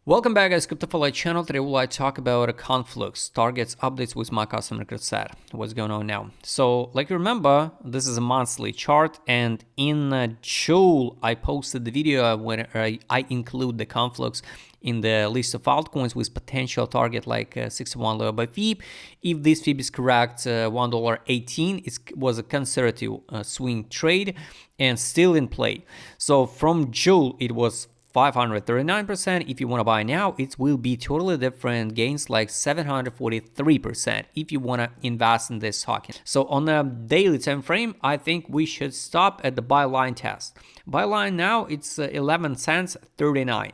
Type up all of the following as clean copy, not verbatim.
Welcome back guys, CryptoFly channel. Today we'll talk about a Conflux, targets, updates with my customer set. What's going on now? So like you remember, this is a monthly chart, and in June I posted the video when I include the Conflux in the list of altcoins with potential target like 61 lower by FIB. If this FIB is correct, $1.18, it was a conservative swing trade and still in play. So from June it was 539%. If you want to buy now, it will be totally different gains, like 743% if you want to invest in this token. So on a daily time frame, I think we should stop at the buy line test. Buy line now, it's 11 cents 39.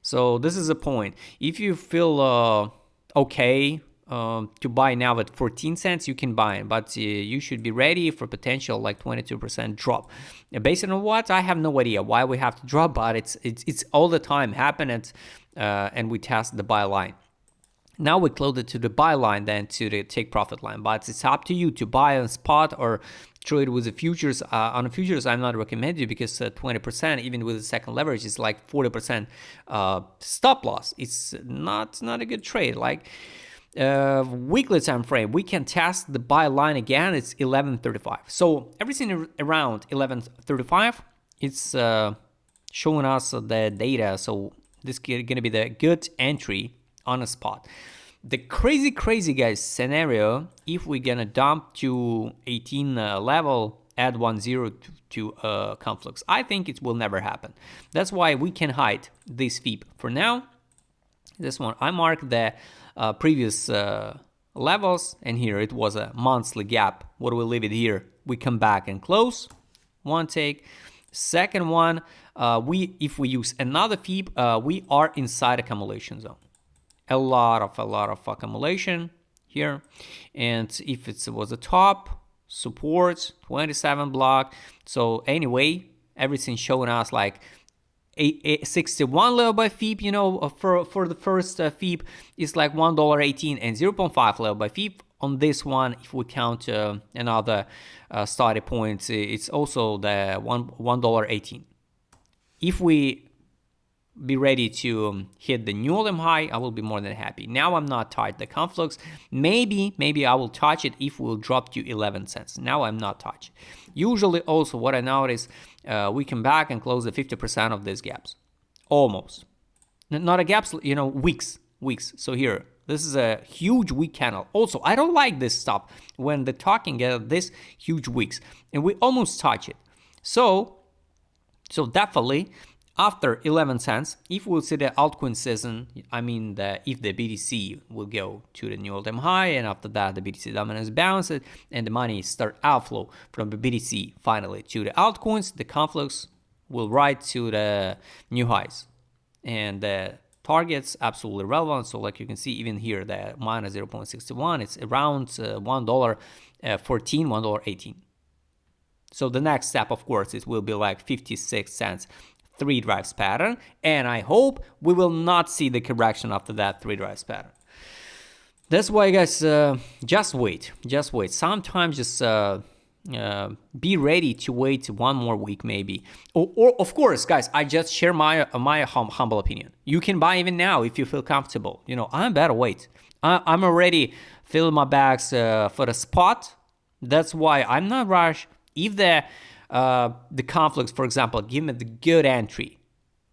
So this is a point. If you feel okay to buy now at 14 cents, you can buy it, but you should be ready for potential like 22% drop. Based on what, I have no idea why we have to drop, but it's all the time happening, and we test the buy line. Now we close it to the buy line, then to the take profit line, but it's up to you to buy on spot or trade with the futures. On the futures, I'm not recommending you because 20%, even with the second leverage, is like 40% stop loss. It's not a good trade. Like weekly time frame, we can test the buy line again. It's 11.35. So everything around 11.35, it's showing us the data. So this is gonna be the good entry on a spot. The crazy guys scenario, if we're gonna dump to 18 level, add 1.0 to Conflux, I think it will never happen. That's why we can hide this FIB for now. This one, I marked the previous levels, and here it was a monthly gap. What do we leave it here? We come back and close. One take. Second one, if we use another FIB, we are inside accumulation zone. A lot of accumulation here, and if it was a top support 27 block. So anyway, everything showing us like 61 level by FIB, you know, for the first FIB is like $1.18, and 0.5 level by FIB on this one. If we count another starting point, it's also the $1.18. If we be ready to hit the new all-time high, I will be more than happy. Now I'm not tight the Conflux. Maybe I will touch it if we'll drop to 11 cents. Now I'm not touch. Usually also what I notice, we come back and close the 50% of these gaps. Almost. Not a gaps, you know, weeks. So here, this is a huge weak candle. Also, I don't like this stuff when the talking get this huge wicks, and we almost touch it. So definitely, after 11 cents, if we'll see the altcoin season, I mean, if the BTC will go to the new all-time high, and after that the BTC dominance bounces and the money start outflow from the BTC finally to the altcoins, the Conflux will rise to the new highs. And the targets absolutely relevant. So like you can see, even here, the minus 0.61, it's around $1.14, $1.18. So the next step, of course, it will be like 56 cents. 3 drives pattern, and I hope we will not see the correction after that 3 drives pattern. That's why, guys, just wait. Sometimes just be ready to wait one more week maybe. Or of course, guys, I just share my humble opinion. You can buy even now if you feel comfortable. You know, I'm better wait. I'm already filling my bags for the spot. That's why I'm not rush. If the Conflux, for example, give me the good entry,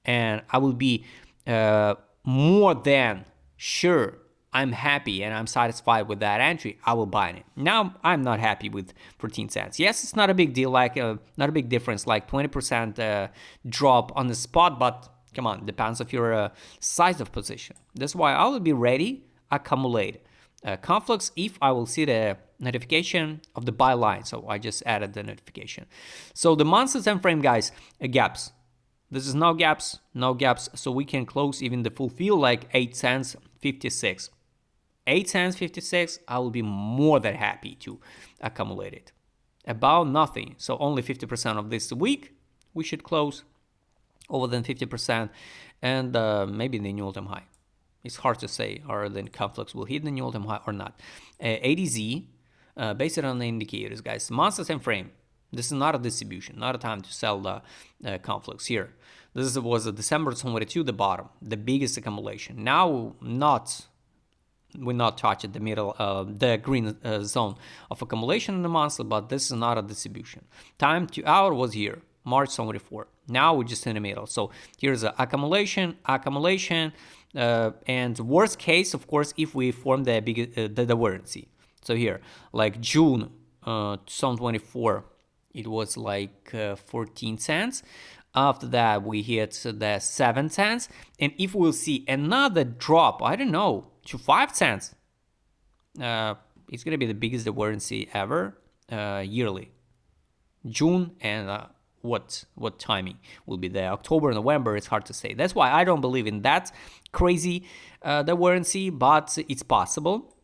and I will be more than sure I'm happy and I'm satisfied with that entry, I will buy it. Now I'm not happy with 14 cents. Yes, it's not a big deal, like not a big difference, like 20% drop on the spot, but come on, depends of your size of position. That's why I will be ready, accumulate. Conflux, if I will see the notification of the buy line. So I just added the notification. So the monthly time frame, guys, gaps. This is no gaps. So we can close even the full fill like 8 cents 56. 8 cents 56, I will be more than happy to accumulate it. About nothing. So only 50% of this week we should close, over than 50%, and maybe the new all-time high. It's hard to say, or the Conflux will hit the new all-time high or not. ADZ, based on the indicators, guys. Monthly time frame. This is not a distribution, not a time to sell the Conflux here. This was December 2022, the bottom, the biggest accumulation. Now, we're not touching the middle, the green zone of accumulation in the monthly, but this is not a distribution. Time to hour was here, March 24. Now we're just in the middle. So here's a accumulation, and worst case, of course, if we form the big the divergency. So here, like June 2024, it was like 14 cents. After that, we hit the 7 cents. And if we'll see another drop, I don't know, to 5 cents, it's going to be the biggest divergency ever yearly. June and what timing will be there? October, November, it's hard to say. That's why I don't believe in that crazy divergency, but it's possible.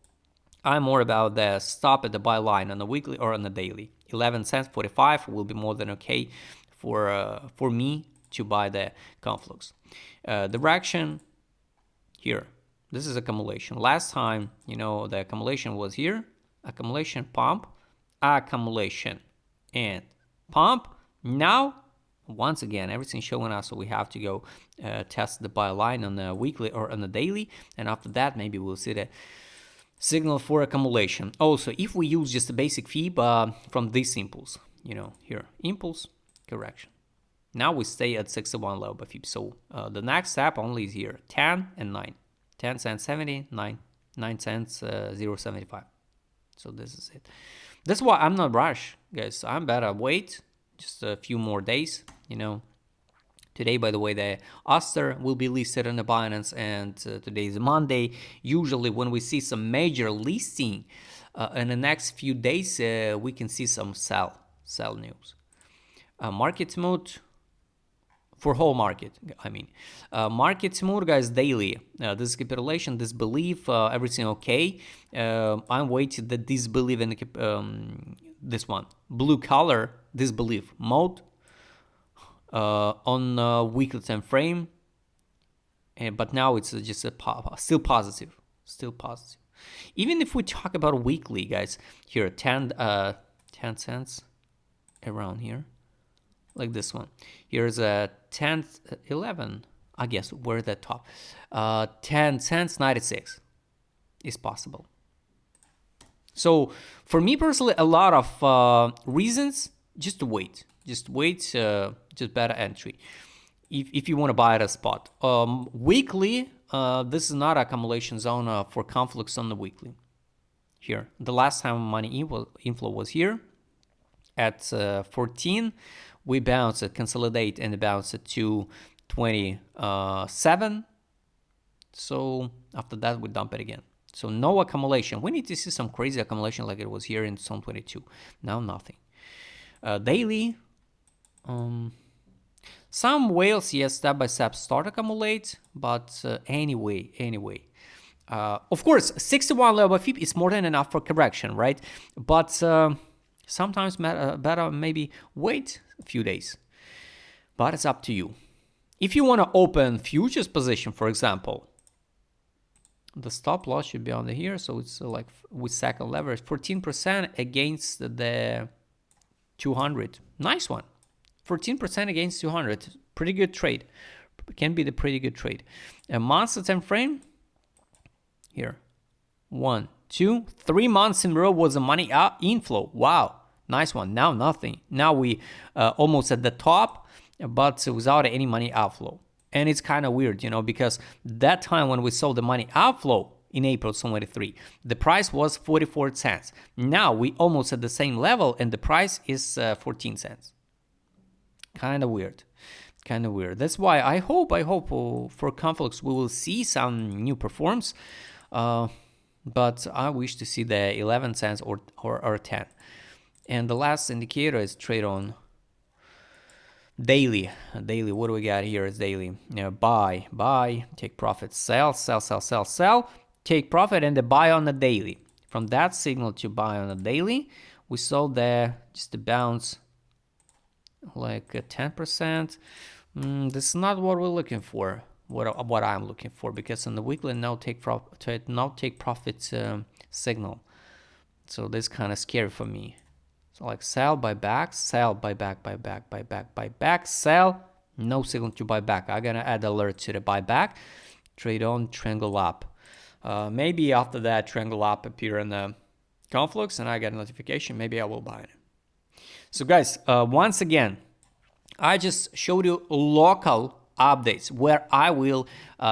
I'm more about the stop at the buy line on the weekly or on the daily. 11 cents 45 will be more than okay for me to buy the Conflux. Direction here. This is accumulation. Last time, the accumulation was here. Accumulation, pump, accumulation, and pump. Now, once again, everything's showing us, so we have to go test the buy line on the weekly or on the daily. And after that, maybe we'll see the signal for accumulation. Also, if we use just a basic fib from this impulse, here, impulse, correction. Now we stay at 61 level by fib. So the next step only is here, 10 and 9. 10 cents 70, 9 cents 0.75. So this is it. That's why I'm not rush, guys. I'm better wait just a few more days. Today, by the way, the Oster will be listed on the Binance, and today is Monday. Usually when we see some major listing in the next few days, we can see some sell news. Market smooth for whole market, market smooth, guys, daily. This capitulation, this belief, everything okay. I'm waiting that this belief in this one, blue color, this belief mode on weekly time frame. But now it's just still positive. Even if we talk about weekly, guys, here 10 cents around here. Like this one. Here's a 10, 11, I guess, we're at the top. 10 cents, 96 is possible. So for me personally, a lot of reasons just to wait. Just better entry. If you want to buy at a spot. Weekly, this is not accumulation zone for Conflux on the weekly. Here, the last time money inflow was here at 14. We bounce it, consolidate, and bounce it to 27. So after that, we dump it again. So no accumulation. We need to see some crazy accumulation like it was here in 2022. Now nothing. Daily. Some whales, yes, step by step start accumulate, but anyway. Of course, 61 level of fib is more than enough for correction, right? But sometimes better maybe wait a few days. But it's up to you. If you want to open futures position, for example, the stop loss should be under here. So it's like with second leverage, 14% against the 200. Nice one. 14% against 200. Pretty good trade. Can be the pretty good trade. A monthly time frame. Here. 1, 2, 3 months in a row was a money inflow. Wow. Nice one. Now nothing. Now we almost at the top, but without any money outflow. And it's kind of weird, because that time when we saw the money outflow in April 2023, the price was 44 cents. Now we almost at the same level and the price is 14 cents. Kind of weird. That's why I hope for Conflux we will see some new performs. But I wish to see the 11 cents or 10. And the last indicator is trade on daily. What do we got here? Is daily. Buy, take profit, sell, take profit, and the buy on the daily. From that signal to buy on the daily, we saw just the bounce like 10%. This is not what we're looking for. What I'm looking for, because on the weekly no take profit signal. So this kind of scary for me. So like sell, buy back, sell, buy back, sell, No signal to buy back. I'm gonna add alert to the buyback. Trade on, triangle up. Maybe after that triangle up appear in the Conflux and I get a notification, maybe I will buy it. So guys, once again, I just showed you local updates where I will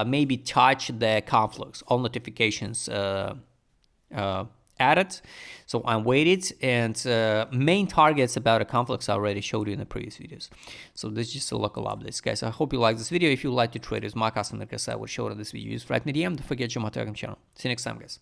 maybe touch the Conflux, all notifications added. So I'm waited, and main targets about a Conflux I already showed you in the previous videos. So this is just a local updates, guys. I hope you like this video. If you like to trade with my customer, because I will show you this video, use write me DM. Don't forget to join my Telegram channel. See you next time, guys.